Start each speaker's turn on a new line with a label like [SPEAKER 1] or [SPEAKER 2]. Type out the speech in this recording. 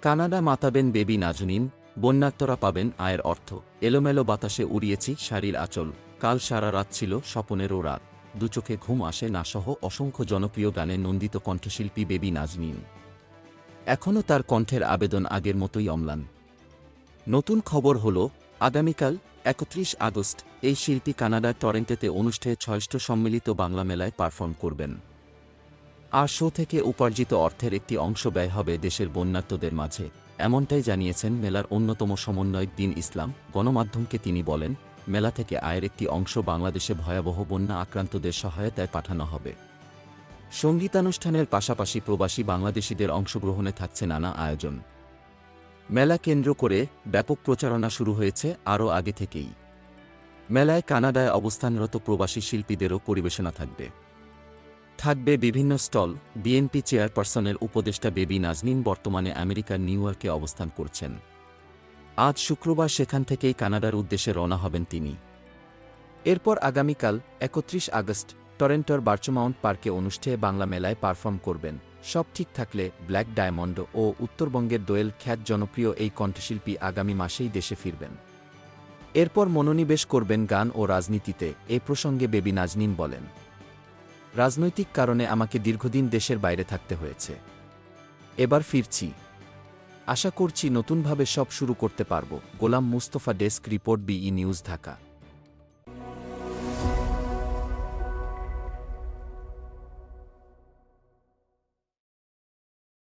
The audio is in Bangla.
[SPEAKER 1] কানাডা মাতাবেন বেবি নাজনীন, বন্যার্তরা পাবেন আয়ের অর্থ। এলোমেলো বাতাসে উড়িয়েছি শাড়ির আঁচল, কাল সারা রাত ছিল স্বপনেরও রাত, দুচোখে ঘুম আসে না সহ অসংখ্য জনপ্রিয় গানে নন্দিত কণ্ঠশিল্পী বেবি নাজনীন। এখনও তার কণ্ঠের আবেদন আগের মতোই অম্লান। নতুন খবর হল, আগামীকাল ৩১ আগস্ট এই শিল্পী কানাডার টরেন্টোতে অনুষ্ঠেয় ৬ষ্ঠ সম্মিলিত বাংলা মেলায় পারফর্ম করবেন। আর শো থেকে উপার্জিত অর্থের একটি অংশ ব্যয় হবে দেশের বন্যার্তদের মাঝে, এমনটাই জানিয়েছেন মেলার অন্যতম সমন্বয়ক দীন ইসলাম। গণমাধ্যমকে তিনি বলেন, মেলা থেকে আয়ের একটি অংশ বাংলাদেশে ভয়াবহ বন্যা আক্রান্তদের সহায়তায় পাঠানো হবে। সঙ্গীতানুষ্ঠানের পাশাপাশি প্রবাসী বাংলাদেশিদের অংশগ্রহণে থাকছে নানা আয়োজন। মেলা কেন্দ্র করে ব্যাপক প্রচারণা শুরু হয়েছে আরও আগে থেকেই। মেলায় কানাডায় অবস্থানরত প্রবাসী শিল্পীদেরও পরিবেশনা থাকবে বিভিন্ন স্টল। বিএনপি চেয়ারপারসনের উপদেষ্টা বেবি নাজনীন বর্তমানে আমেরিকার নিউ ইয়র্কে অবস্থান করছেন। আজ শুক্রবার সেখান থেকেই কানাডার উদ্দেশ্যে রওনা হবেন তিনি। এরপর আগামীকাল ৩১ আগস্ট টরেন্টোর বার্চমাউন্ট পার্কে অনুষ্ঠেয় বাংলা মেলায় পারফর্ম করবেন। সব ঠিক থাকলে ব্ল্যাক ডায়মন্ড ও উত্তরবঙ্গের দোয়েল খ্যাত জনপ্রিয় এই কণ্ঠশিল্পী আগামী মাসেই দেশে ফিরবেন। এরপর মনোনিবেশ করবেন গান ও রাজনীতিতে। এ প্রসঙ্গে বেবি নাজনীন বলেন, রাজনৈতিক কারণে আমাকে দীর্ঘদিন দেশের বাইরে থাকতে হয়েছে। এবার ফিরছি, আশা করছি নতুনভাবে সব শুরু করতে পারব। গোলাম মুস্তফা, ডেস্ক রিপোর্ট, বিই নিউজ, ঢাকা।